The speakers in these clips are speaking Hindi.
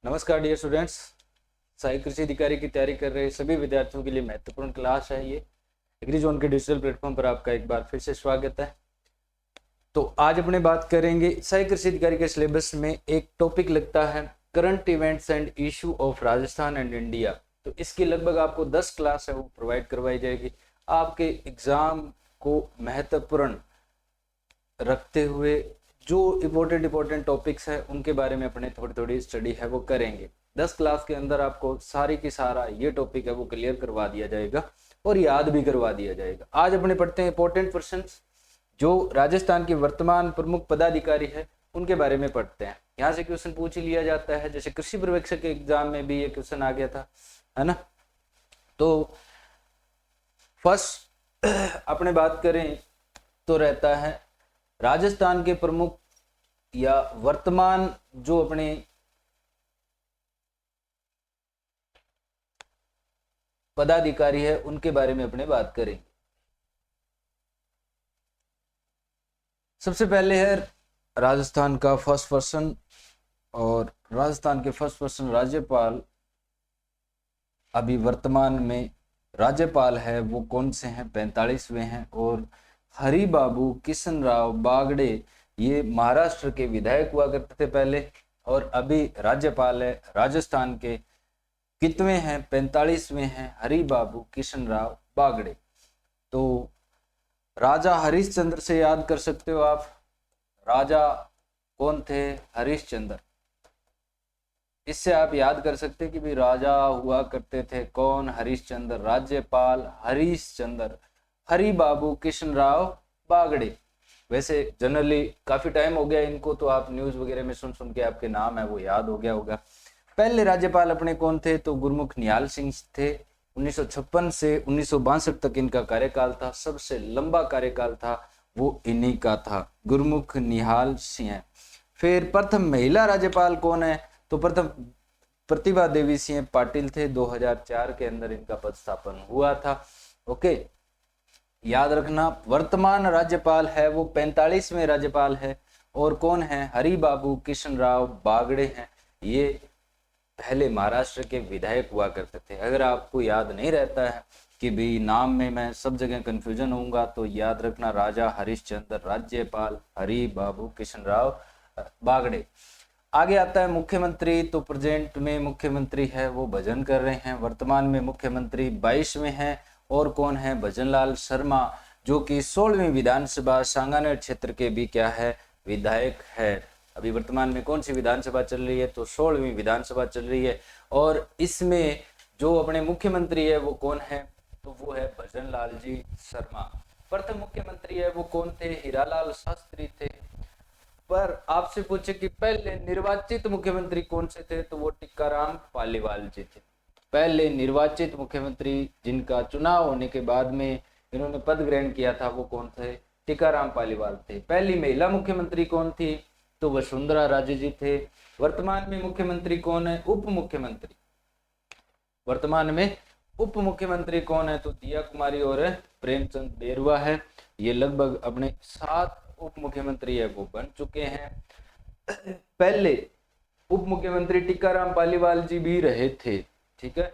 नमस्कार डियर स्टूडेंट्स। सहायक कृषि अधिकारी की तैयारी कर रहे सभी विद्यार्थियों के लिए महत्वपूर्ण क्लास है ये। एग्री जोन के डिजिटल प्लेटफॉर्म पर आपका एक बार फिर से स्वागत है। तो आज अपने बात करेंगे सहायक कृषि अधिकारी के सिलेबस में एक टॉपिक लगता है current events and issue of Rajasthan and India. तो इसकी लगभग आपको 10 क्लास है वो प्रोवाइड करवाई जाएगी आपके एग्जाम को महत्वपूर्ण रखते हुए। जो इम्पोर्टेंट टॉपिक्स है उनके बारे में अपने थोड़ी स्टडी है वो करेंगे। 10 क्लास के अंदर आपको सारी की सारा ये टॉपिक है वो क्लियर करवा दिया जाएगा और याद भी करवा दिया जाएगा। आज अपने पढ़ते हैं इंपॉर्टेंट क्वेश्चंस जो राजस्थान के वर्तमान प्रमुख पदाधिकारी है उनके बारे में पढ़ते हैं। यहाँ से क्वेश्चन पूछ ही लिया जाता है, जैसे कृषि पर्यवेक्षक के एग्जाम में भी ये क्वेश्चन आ गया था, है ना। तो फर्स्ट अपने बात करें तो रहता है राजस्थान के प्रमुख या वर्तमान जो अपने पदाधिकारी है उनके बारे में अपने बात करें। सबसे पहले है राजस्थान का फर्स्ट पर्सन, और राजस्थान के फर्स्ट पर्सन राज्यपाल अभी वर्तमान में राज्यपाल है वो कौन से हैं, 45वें हैं। और हरि बाबू किशन राव बागड़े ये महाराष्ट्र के विधायक हुआ करते थे पहले, और अभी राज्यपाल है राजस्थान के। कितवें हैं, 45वें हैं हरि बाबू किशन राव बागड़े। तो राजा हरिश्चंद्र से याद कर सकते हो आप। राजा कौन थे, हरिश्चंद्र। इससे आप याद कर सकते कि भी राजा हुआ करते थे कौन, हरिश्चंद्र। राज्यपाल हरिश्चंद्र, हरि बाबू किशन राव बागड़े। वैसे जनरली काफी टाइम हो गया इनको, तो आप न्यूज वगैरह में सुन के आपके नाम है वो याद हो गया होगा। पहले राज्यपाल अपने कौन थे, तो गुरमुख निहाल सिंह थे। 1956 से 1962 तक इनका कार्यकाल था। सबसे लंबा कार्यकाल था वो इन्हीं का था, गुरमुख निहाल सिंह। फिर प्रथम महिला राज्यपाल कौन है, तो प्रथम प्रतिभा देवी सिंह पाटिल थे। 2004 के अंदर इनका पद स्थापन हुआ था। ओके, याद रखना वर्तमान राज्यपाल है वो 45वें राज्यपाल है, और कौन है, हरि बाबू किशन राव बागड़े हैं। ये पहले महाराष्ट्र के विधायक हुआ करते थे। अगर आपको याद नहीं रहता है कि भी नाम में मैं सब जगह कंफ्यूजन होऊंगा, तो याद रखना राजा हरिश्चंद्र, राज्यपाल हरि बाबू किशन राव बागड़े। आगे आता है मुख्यमंत्री। तो प्रेजेंट में मुख्यमंत्री है वो भजन कर रहे हैं। वर्तमान में मुख्यमंत्री 22वें हैं, और कौन है, भजनलाल शर्मा, जो कि 16वीं विधानसभा सांगानेर क्षेत्र के भी क्या है, विधायक है। अभी वर्तमान में कौन सी विधानसभा चल रही है, तो 16वीं विधानसभा चल रही है। और इसमें जो अपने मुख्यमंत्री है वो कौन है, तो वो है भजनलाल जी शर्मा। प्रथम मुख्यमंत्री है वो कौन थे, हीरालाल शास्त्री थे। पर आपसे पूछे कि पहले निर्वाचित मुख्यमंत्री कौन से थे, तो वो टिक्काराम पालीवाल जी थे। पहले निर्वाचित मुख्यमंत्री जिनका चुनाव होने के बाद में इन्होंने पद ग्रहण किया था वो कौन थे, टिक्काराम पालीवाल थे। पहली महिला मुख्यमंत्री कौन थी, तो वसुंधरा राजे जी थे। वर्तमान में मुख्यमंत्री कौन है, उप मुख्यमंत्री। वर्तमान में उप मुख्यमंत्री कौन है, तो दिया कुमारी और प्रेमचंद बेरुआ है। ये लगभग अपने 7 उप मुख्यमंत्री है वो बन चुके हैं। पहले उप मुख्यमंत्री टिक्काराम पालीवाल जी भी रहे थे, ठीक है।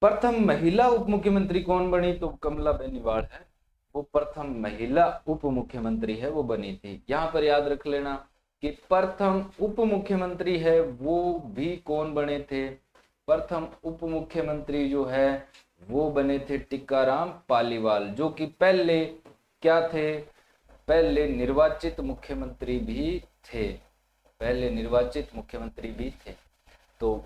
प्रथम महिला उप मुख्यमंत्री कौन बनी, तो कमला बेनीवाल है वो प्रथम महिला उप मुख्यमंत्री है वो बनी थी। यहां पर याद रख लेना कि प्रथम उप मुख्यमंत्री है वो भी कौन बने थे, प्रथम उप मुख्यमंत्री जो है वो बने थे टिक्काराम पालीवाल, जो कि पहले क्या थे, पहले निर्वाचित मुख्यमंत्री भी थे, पहले निर्वाचित मुख्यमंत्री भी थे। तो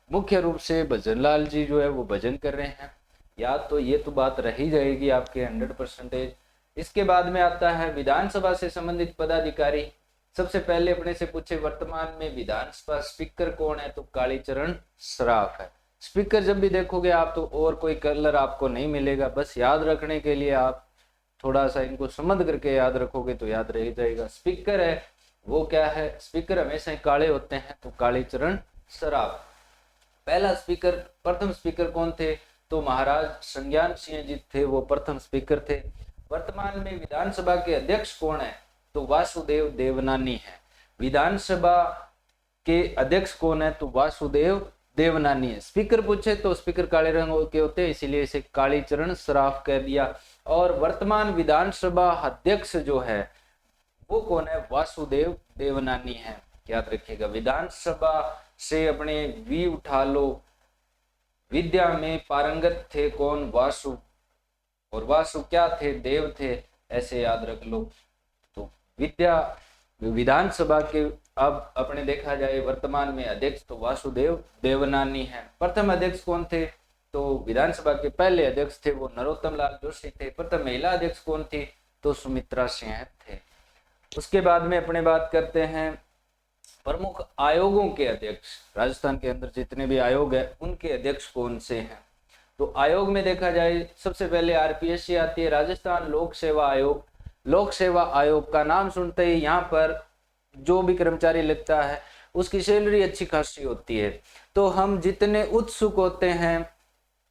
मुख्य रूप से भजनलाल जी जो है वो भजन कर रहे हैं। याद तो ये तो बात रही जाएगी आपके 100%। इसके बाद में आता है विधानसभा से संबंधित पदाधिकारी। सबसे पहले अपने से पूछे वर्तमान में विधानसभा स्पीकर कौन है, तो कालीचरण सराफ है। स्पीकर जब भी देखोगे आप तो और कोई कलर आपको नहीं मिलेगा, बस याद रखने के लिए आप थोड़ा सा इनको समझ करके याद रखोगे तो याद रह जाएगा। स्पीकर है वो क्या है, स्पीकर हमेशा काले होते हैं, तो कालीचरण सराफ। पहला स्पीकर, प्रथम स्पीकर कौन थे, तो महाराज संज्ञान सिंह जी थे वो प्रथम स्पीकर थे। वर्तमान में विधानसभा के अध्यक्ष कौन है, तो वासुदेव देवनानी है। विधानसभा के अध्यक्ष कौन है? तो वासुदेव देवनानी है। स्पीकर पूछे तो स्पीकर काले रंग के होते हैं, इसीलिए इसे कालीचरण सराफ कह दिया। और वर्तमान विधानसभा अध्यक्ष जो है वो कौन है? वासुदेव देवनानी है। याद रखिएगा, विधानसभा से अपने वी उठा लो। विद्या में पारंगत थे कौन? वासु। और वासु क्या थे? देव थे, ऐसे याद रख लो। तो विद्या विधानसभा के अब अपने देखा जाए वर्तमान में अध्यक्ष तो वासुदेव देवनानी है। प्रथम अध्यक्ष कौन थे? तो विधानसभा के पहले अध्यक्ष थे वो नरोत्तम लाल जोशी थे। प्रथम महिला अध्यक्ष कौन थी? तो सुमित्रा सेन थे। उसके बाद में अपने बात करते हैं प्रमुख आयोगों के अध्यक्ष। राजस्थान के अंदर जितने भी आयोग है उनके अध्यक्ष कौन से हैं? तो आयोग में देखा जाए सबसे पहले आरपीएससी आती है, राजस्थान लोक सेवा आयोग। लोक सेवा आयोग का नाम सुनते ही यहाँ पर जो भी कर्मचारी लगता है उसकी सैलरी अच्छी खासी होती है। तो हम जितने उत्सुक होते हैं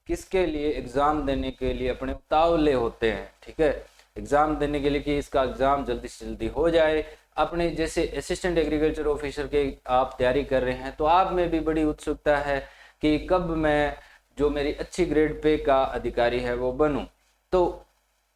किसके लिए? एग्जाम देने के लिए अपने उतावले होते हैं, ठीक है, एग्जाम देने के लिए कि इसका एग्जाम जल्दी से जल्दी हो जाए। अपने जैसे असिस्टेंट एग्रीकल्चर ऑफिसर के आप तैयारी कर रहे हैं तो आप में भी बड़ी उत्सुकता है कि कब मैं जो मेरी अच्छी ग्रेड पे का अधिकारी है वो बनूं। तो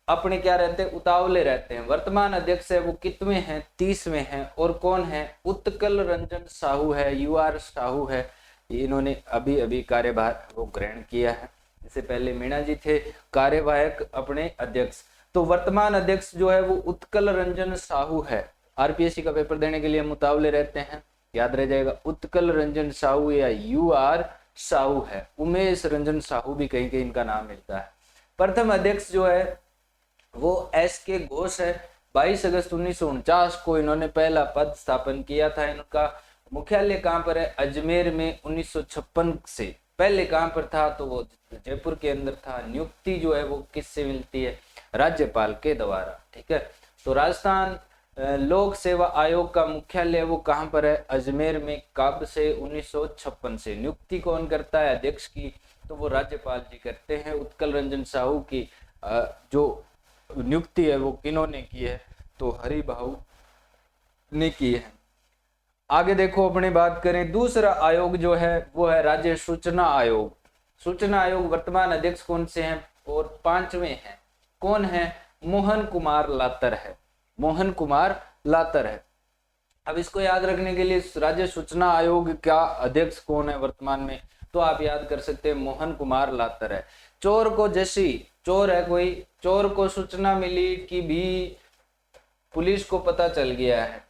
अपने क्या रहते हैं? उतावले रहते हैं। वर्तमान अध्यक्ष है वो कितवें हैं? 30वें हैं। और कौन है? उत्कल रंजन साहू है, यूआर साहू है। इन्होंने अभी अभी कार्यभार वो ग्रहण किया है। इससे पहले मीणा जी थे कार्यवाहक अपने अध्यक्ष। तो वर्तमान अध्यक्ष जो है वो उत्कल रंजन साहू है। आरपीएससी का पेपर देने के लिए हम उतावले रहते हैं, याद रह जाएगा, उत्कल रंजन साहू या यूआर साहू है। उमेश रंजन साहू भी कहीं कहीं इनका नाम मिलता है। प्रथम अध्यक्ष जो है वो एस.के. घोष है। 22 अगस्त 1949 को इन्होंने पहला पद स्थापन किया था। इनका मुख्यालय कहाँ पर है? अजमेर में। 1956 से पहले कहाँ पर था? तो वो जयपुर के अंदर था। नियुक्ति जो है वो किससे मिलती है? राज्यपाल के द्वारा, ठीक है। तो राजस्थान लोक सेवा आयोग का मुख्यालय वो कहाँ पर है? अजमेर में। कब से? 1956 से। नियुक्ति कौन करता है अध्यक्ष की? तो वो राज्यपाल जी करते हैं। उत्कल रंजन साहू की जो नियुक्ति है वो किन्होंने की है? तो हरिभाऊ ने की है। आगे देखो अपने बात करें, दूसरा आयोग जो है वो है राज्य सूचना आयोग। सूचना आयोग वर्तमान अध्यक्ष कौन से हैं? और 5वें हैं। कौन है? मोहन कुमार लातर है। मोहन कुमार लातर है। अब इसको याद रखने के लिए राज्य सूचना आयोग का अध्यक्ष कौन है वर्तमान में? तो आप याद कर सकते हैं मोहन कुमार लातर है। चोर को जैसी चोर है कोई, चोर को सूचना मिली कि भी पुलिस को पता चल गया है।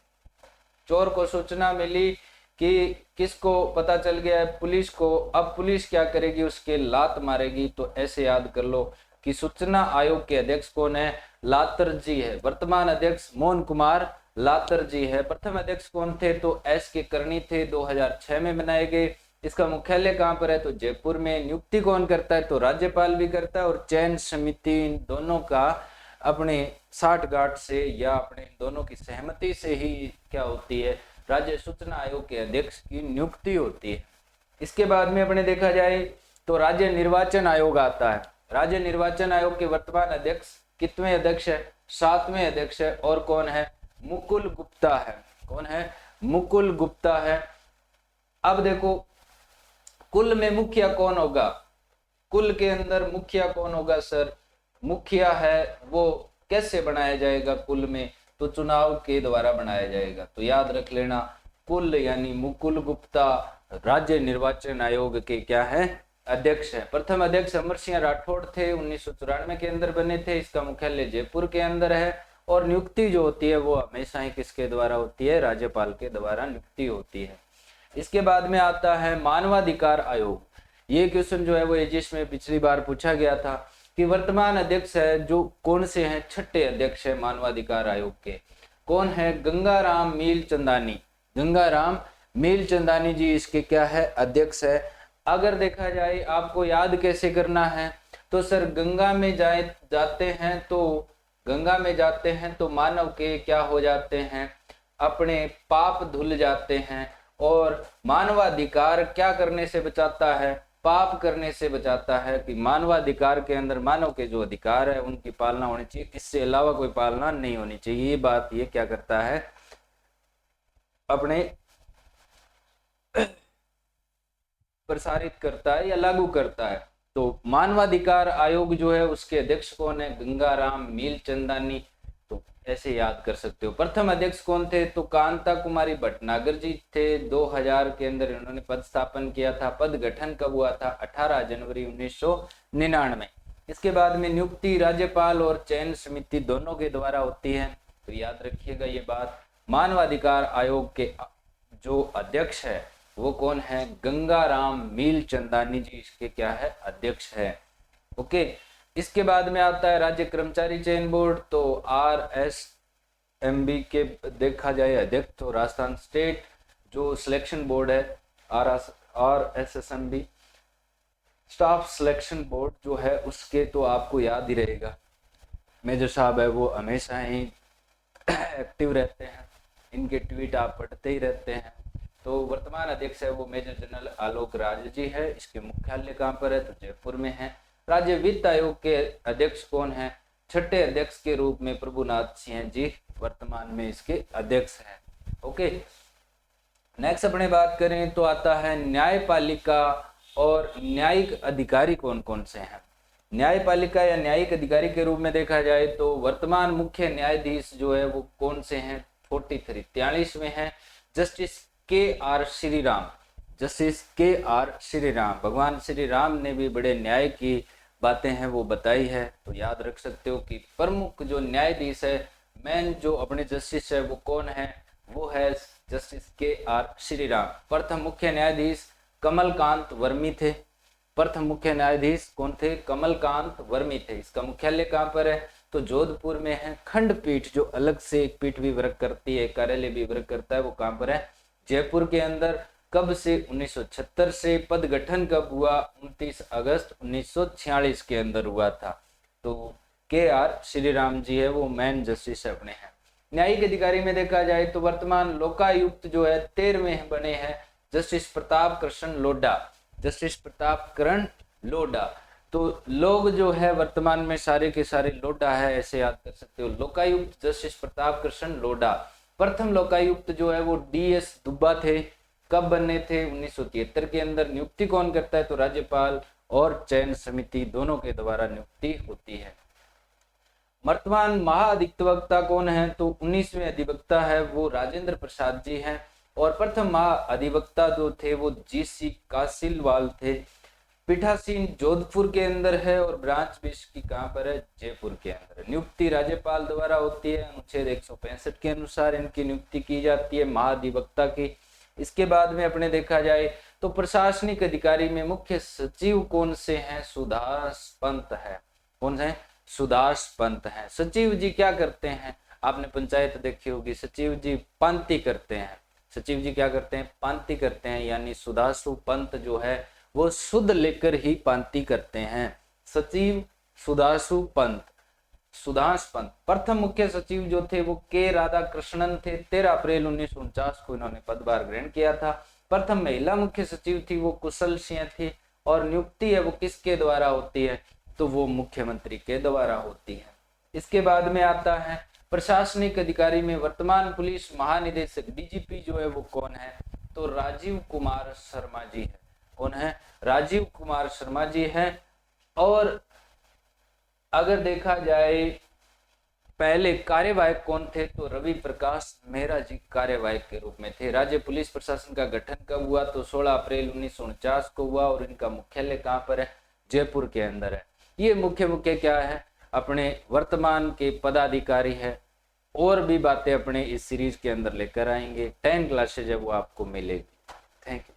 चोर को सूचना मिली कि किसको पता चल गया है? पुलिस को। अब पुलिस क्या करेगी? उसके लात मारेगी। तो ऐसे याद कर लो कि सूचना आयोग के अध्यक्ष कौन है? लातर जी है। वर्तमान अध्यक्ष मोहन कुमार लातर जी है। प्रथम अध्यक्ष कौन थे? तो एस.के. करनी थे। 2006 में बनाए गए। इसका मुख्यालय कहाँ पर है? तो जयपुर में। नियुक्ति कौन करता है? तो राज्यपाल भी करता है। और चयन समिति इन दोनों का अपने साठगांठ से या अपने दोनों की सहमति से ही क्या होती है? राज्य सूचना आयोग के अध्यक्ष की नियुक्ति होती है। इसके बाद में अपने देखा जाए तो राज्य निर्वाचन आयोग आता है। राज्य निर्वाचन आयोग के वर्तमान अध्यक्ष कितवें अध्यक्ष है? 7वें अध्यक्ष है। और कौन है? मुकुल गुप्ता है। कौन है? मुकुल गुप्ता है। अब देखो कुल में मुखिया कौन होगा? कुल के अंदर मुखिया कौन होगा सर? मुखिया है वो कैसे बनाया जाएगा कुल में? तो चुनाव के द्वारा बनाया जाएगा। तो याद रख लेना, कुल यानी मुकुल गुप्ता राज्य निर्वाचन आयोग के क्या है? अध्यक्ष है। प्रथम अध्यक्ष अमर सिंह राठौड़ थे, 1994 के अंदर बने थे। इसका मुख्यालय जयपुर के अंदर है। और नियुक्ति जो होती है वो हमेशा ही किसके द्वारा होती है? राज्यपाल के द्वारा नियुक्ति होती है। इसके बाद में आता है मानवाधिकार आयोग। ये क्वेश्चन जो है वो एजिस में पिछली बार पूछा गया था कि वर्तमान अध्यक्ष है जो कौन से हैं? 6ठे अध्यक्ष है मानवाधिकार आयोग के। कौन है? गंगाराम मीलचंदानी। गंगाराम मीलचंदानी जी इसके क्या है? अध्यक्ष है। अगर देखा जाए आपको याद कैसे करना है तो सर गंगा में जाते हैं तो मानव के क्या हो जाते हैं? अपने पाप धुल जाते हैं। और मानवाधिकार क्या करने से बचाता है? पाप करने से बचाता है। कि मानवाधिकार के अंदर मानव के जो अधिकार है उनकी पालना होनी चाहिए, इससे अलावा कोई पालना नहीं होनी चाहिए। ये बात ये क्या करता है? अपने प्रसारित करता है या लागू करता है। तो मानवाधिकार आयोग जो है उसके अध्यक्ष कौन है? गंगाराम मीलचंदानी। तो ऐसे याद कर सकते हो। प्रथम अध्यक्ष कौन थे? तो कांता कुमारी भटनागर जी थे। 2000 के अंदर इन्होंने पद स्थापन किया था। पद गठन कब हुआ था? 18 जनवरी 1999। इसके बाद में नियुक्ति राज्यपाल और चयन समिति दोनों के द्वारा होती है। तो याद रखिएगा ये बात। मानवाधिकार आयोग के जो अध्यक्ष है वो कौन है? गंगाराम मीलचंदानी जी इसके क्या है? अध्यक्ष है। ओके। इसके बाद में आता है राज्य कर्मचारी चयन बोर्ड। तो RSMB के देखा जाए अध्यक्ष तो राजस्थान स्टेट जो सिलेक्शन बोर्ड है RSSMB स्टाफ सिलेक्शन बोर्ड जो है उसके तो आपको याद ही रहेगा, मेजर साहब है वो हमेशा ही एक्टिव रहते हैं, इनके ट्वीट आप पढ़ते ही रहते हैं। तो वर्तमान अध्यक्ष है वो मेजर जनरल आलोक राज जी है। इसके मुख्यालय कहाँ पर है? तो जयपुर में है। राज्य वित्त आयोग के अध्यक्ष कौन है? छठे अध्यक्ष के रूप में प्रभुनाथ सिंह जी वर्तमान में इसके अध्यक्ष हैं। ओके। नेक्स्ट अपने बात करें तो आता है न्यायपालिका और न्यायिक अधिकारी कौन कौन से हैं। न्यायपालिका या न्यायिक अधिकारी के रूप में देखा जाए तो वर्तमान मुख्य न्यायाधीश जो है वो कौन से हैं? 43 में है justice KR Shriram. Justice KR Shriram. भगवान श्री राम ने भी बड़े न्याय की बातें हैं वो बताई है। तो याद रख सकते हो कि प्रमुख जो न्यायाधीश है, मेन जो अपने जस्टिस है वो कौन है? वो है जस्टिस KR श्रीराम। प्रथम मुख्य न्यायाधीश कमलकांत वर्मी थे। प्रथम मुख्य न्यायाधीश कौन थे? कमलकांत वर्मी थे। इसका मुख्यालय कहाँ पर है? तो जोधपुर में है। खंडपीठ जो अलग से एक पीठ भी वर्क करती है, कार्यालय भी वर्क करता है, वो कहाँ पर है? जयपुर के अंदर। कब से? 1976 से। पद गठन कब हुआ? 29 अगस्त 1946 के अंदर हुआ था। तो KR श्रीराम जी है वो मेन जस्टिस अपने हैं। न्यायिक अधिकारी में देखा जाए तो वर्तमान लोकायुक्त जो है 13वें बने हैं जस्टिस प्रताप कृष्ण लोढ़ा। जस्टिस प्रताप कृष्ण लोढ़ा। तो लोग जो है वर्तमान में सारे के सारे लोढ़ा है, ऐसे याद कर सकते हो। लोकायुक्त जस्टिस प्रताप कृष्ण लोढ़ा। प्रथम लोकायुक्त जो है वो DS दुब्बा थे। कब बने थे? 1973 के अंदर। नियुक्ति कौन करता है? तो राज्यपाल और चयन समिति दोनों के द्वारा नियुक्ति होती है। वर्तमान महाअधिवक्ता कौन है? तो 19वें अधिवक्ता है वो राजेंद्र प्रसाद जी हैं। और प्रथम महाअधिवक्ता जो थे वो GC कासिलवाल थे। पीठासीन जोधपुर के अंदर है और ब्रांच भी इसकी कहाँ पर है? जयपुर के अंदर। नियुक्ति राज्यपाल द्वारा होती है। अनुच्छेद 165 के अनुसार इनकी नियुक्ति की जाती है महाधिवक्ता की। इसके बाद में अपने देखा जाए तो प्रशासनिक अधिकारी में मुख्य सचिव कौन से हैं? सुधांश पंत है। कौन है? सुधांश पंत है। सचिव जी क्या करते हैं? आपने पंचायत देखी होगी, सचिव जी पांति करते हैं। सचिव जी क्या करते हैं? पांति करते हैं। यानी सुधांशु पंत जो है वो शुद्ध लेकर ही पांति करते हैं। सचिव सुधांशु पंत, सुधांश पंत। प्रथम मुख्य सचिव जो थे वो K राधाकृष्णन थे। 13 अप्रैल 1949 को इन्होंने पदभार ग्रहण किया था। प्रथम महिला मुख्य सचिव थी वो कुशल सिंह थी। और नियुक्ति है वो किसके द्वारा होती है? तो वो मुख्यमंत्री के द्वारा होती है। इसके बाद में आता है प्रशासनिक अधिकारी में वर्तमान पुलिस महानिदेशक DGP जो है वो कौन है? तो राजीव कुमार शर्मा जी है। कौन है? राजीव कुमार शर्मा जी हैं। और अगर देखा जाए पहले कार्यवाहक कौन थे? तो रवि प्रकाश मेहरा जी कार्यवाहक के रूप में थे। राज्य पुलिस प्रशासन का गठन कब हुआ? तो 16 अप्रैल 1949 को हुआ। और इनका मुख्यालय कहाँ पर है? जयपुर के अंदर है। ये मुख्य क्या है? अपने वर्तमान के पदाधिकारी है। और भी बातें अपने इस सीरीज के अंदर लेकर आएंगे। 10 क्लासेज है वो आपको मिलेगी। Thank you.